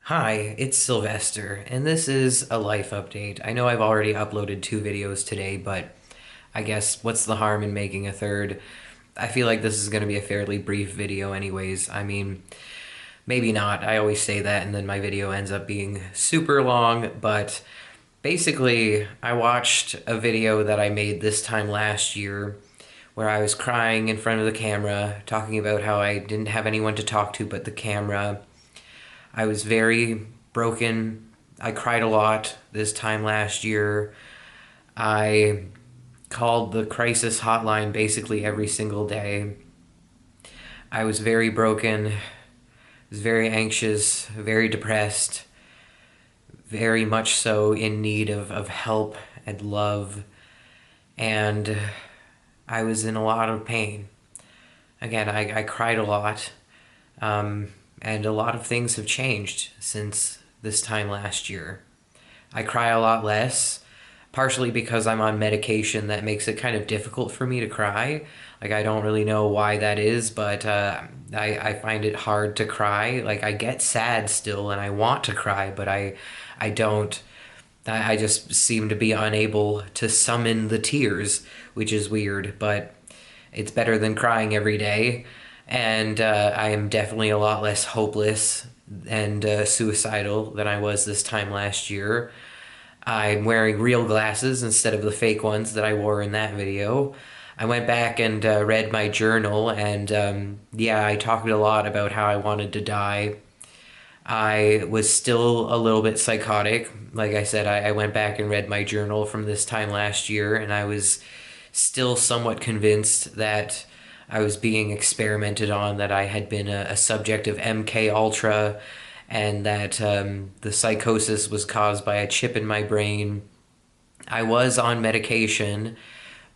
Hi, it's Sylvester, and this is a life update. I know I've already uploaded 2 videos today, but I guess what's the harm in making a third? I feel like this is going to be a fairly brief video, anyways. I mean, maybe not. I always say that, and then my video ends up being super long, but basically, I watched a video that I made this time last year where I was crying in front of the camera, talking about how I didn't have anyone to talk to but the camera. I was very broken. I cried a lot this time last year. I called the crisis hotline basically every single day. I was very broken, was very anxious, very depressed, very much so in need of help and love. And I was in a lot of pain. Again, I cried a lot. And a lot of things have changed since this time last year. I cry a lot less, partially because I'm on medication that makes it kind of difficult for me to cry. Like, I don't really know why that is, but I find it hard to cry. Like, I get sad still and I want to cry, but I don't. I just seem to be unable to summon the tears, which is weird, but it's better than crying every day. And I am definitely a lot less hopeless and suicidal than I was this time last year. I'm wearing real glasses instead of the fake ones that I wore in that video. I went back and read my journal, and yeah, I talked a lot about how I wanted to die. I was still a little bit psychotic. Like I said, I went back and read my journal from this time last year, and I was still somewhat convinced that I was being experimented on, that I had been a subject of MK Ultra, and that the psychosis was caused by a chip in my brain. I was on medication,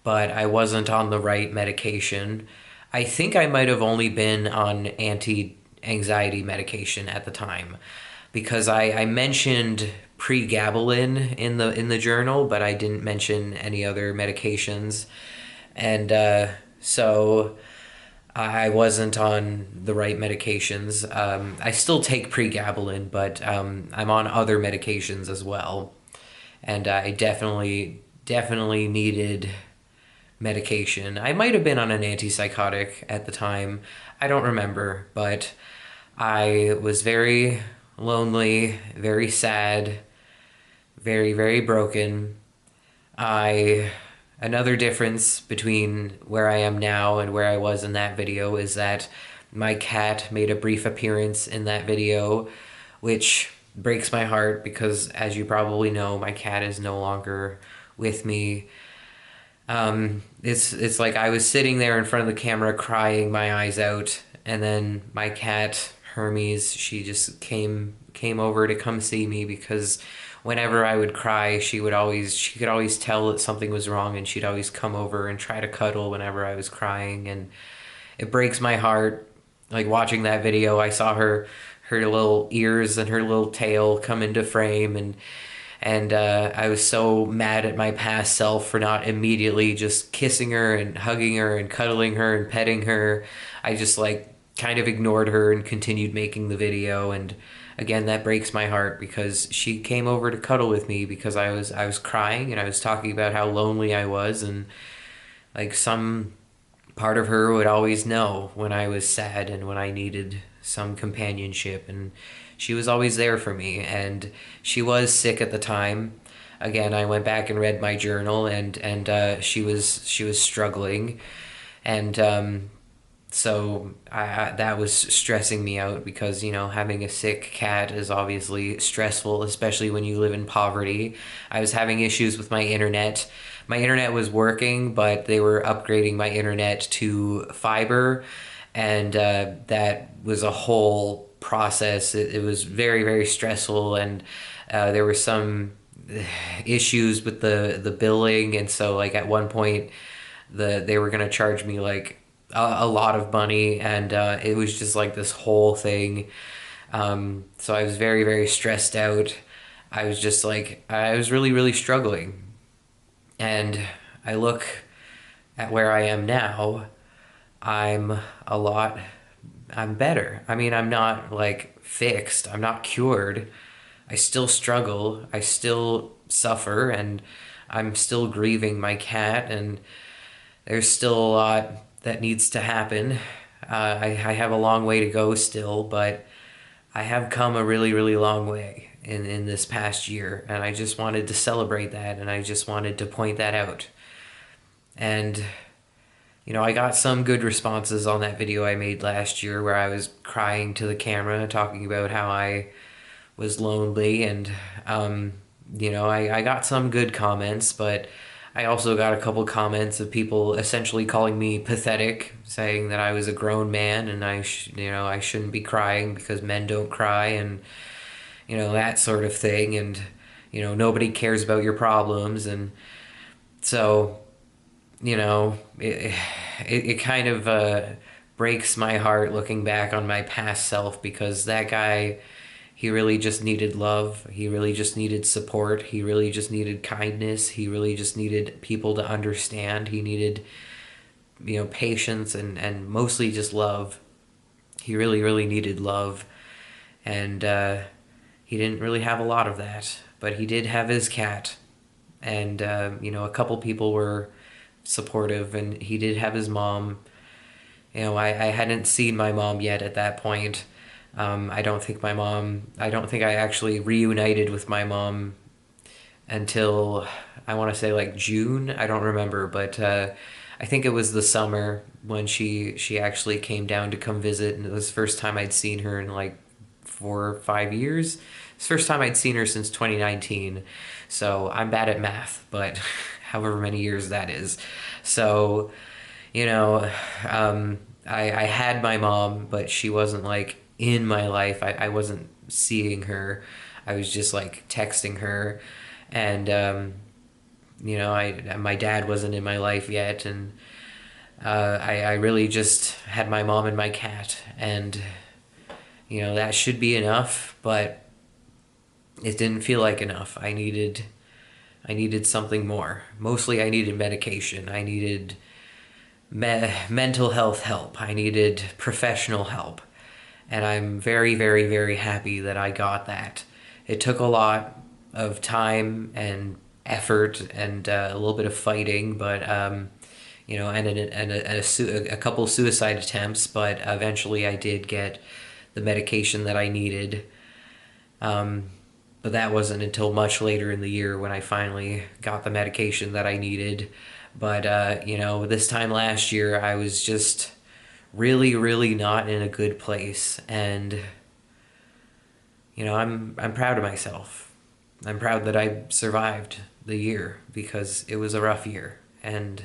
but I wasn't on the right medication. I think I might have only been on anti-anxiety medication at the time because I mentioned pregabalin in the journal, but I didn't mention any other medications, and so I wasn't on the right medications. I still take pregabalin, but I'm on other medications as well, and I definitely needed medication. I might have been on an antipsychotic at the time. I don't remember, but I was very lonely, very sad, very broken. I Another difference between where I am now and where I was in that video is that my cat made a brief appearance in that video, which breaks my heart because, as you probably know, my cat is no longer with me. It's like I was sitting there in front of the camera crying my eyes out, and then my cat Hermes, she just came over to come see me because whenever I would cry, she could always tell that something was wrong, and she'd always come over and try to cuddle whenever I was crying, and it breaks my heart. Like watching that video, I saw her little ears and her little tail come into frame, and I was so mad at my past self for not immediately just kissing her and hugging her and cuddling her and petting her. I just like kind of ignored her and continued making the video. And again, that breaks my heart because she came over to cuddle with me because I was crying and I was talking about how lonely I was, and like some part of her would always know when I was sad and when I needed some companionship, and she was always there for me. And she was sick at the time. Again, I went back and read my journal, and she was struggling, and so that was stressing me out because having a sick cat is obviously stressful, especially when you live in poverty. I was having issues with my internet. My internet was working, but they were upgrading my internet to fiber, and that was a whole process. It was very stressful, and there were some issues with the billing, and so like at one point they were gonna charge me like a lot of money, and it was just like this whole thing. So I was very stressed out. I was just like I was really struggling, and I look at where I am now. I'm a lot I'm better. I mean, I'm not like fixed. I'm not cured. I still struggle. I still suffer, and I'm still grieving my cat, and there's still a lot that needs to happen. I have a long way to go still, but I have come a really, really long way in this past year, and I just wanted to celebrate that, and I just wanted to point that out. And I got some good responses on that video I made last year where I was crying to the camera, talking about how I was lonely, and I got some good comments, but I also got a couple comments of people essentially calling me pathetic, saying that I was a grown man and I shouldn't be crying because men don't cry, and that sort of thing, and nobody cares about your problems. And so it kind of breaks my heart looking back on my past self, because that guy, he really just needed love. He really just needed support. He really just needed kindness. He really just needed people to understand. He needed, patience, and mostly just love. He really, really needed love. And he didn't really have a lot of that, but he did have his cat. And, a couple people were supportive, and he did have his mom. I hadn't seen my mom yet at that point. I don't think I actually reunited with my mom until, I want to say, like June. I don't remember, but I think it was the summer when she actually came down to come visit, and it was the first time I'd seen her in like 4 or 5 years. It's the first time I'd seen her since 2019. So I'm bad at math, but however many years that is. So, you know, I had my mom, but she wasn't like in my life. I wasn't seeing her. I was just like texting her. And, my dad wasn't in my life yet. And I really just had my mom and my cat. And, that should be enough, but it didn't feel like enough. I needed something more. Mostly I needed medication. I needed mental health help. I needed professional help. And I'm very, very, very happy that I got that. It took a lot of time and effort and a little bit of fighting, but and a couple suicide attempts, but eventually I did get the medication that I needed. But that wasn't until much later in the year when I finally got the medication that I needed. But this time last year I was just really, really not in a good place, and I'm proud of myself. I'm proud that I survived the year, because it was a rough year, and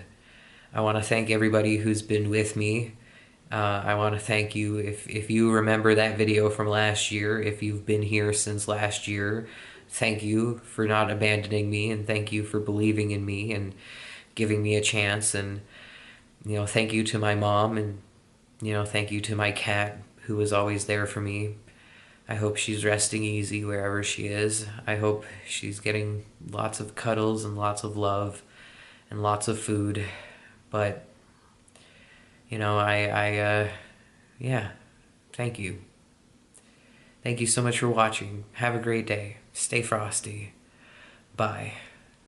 I want to thank everybody who's been with me. I want to thank you if you remember that video from last year, if you've been here since last year. Thank you for not abandoning me, and thank you for believing in me and giving me a chance. And thank you to my mom, and thank you to my cat, who was always there for me. I hope she's resting easy wherever she is. I hope she's getting lots of cuddles and lots of love and lots of food. But yeah, thank you. Thank you so much for watching. Have a great day. Stay frosty. Bye.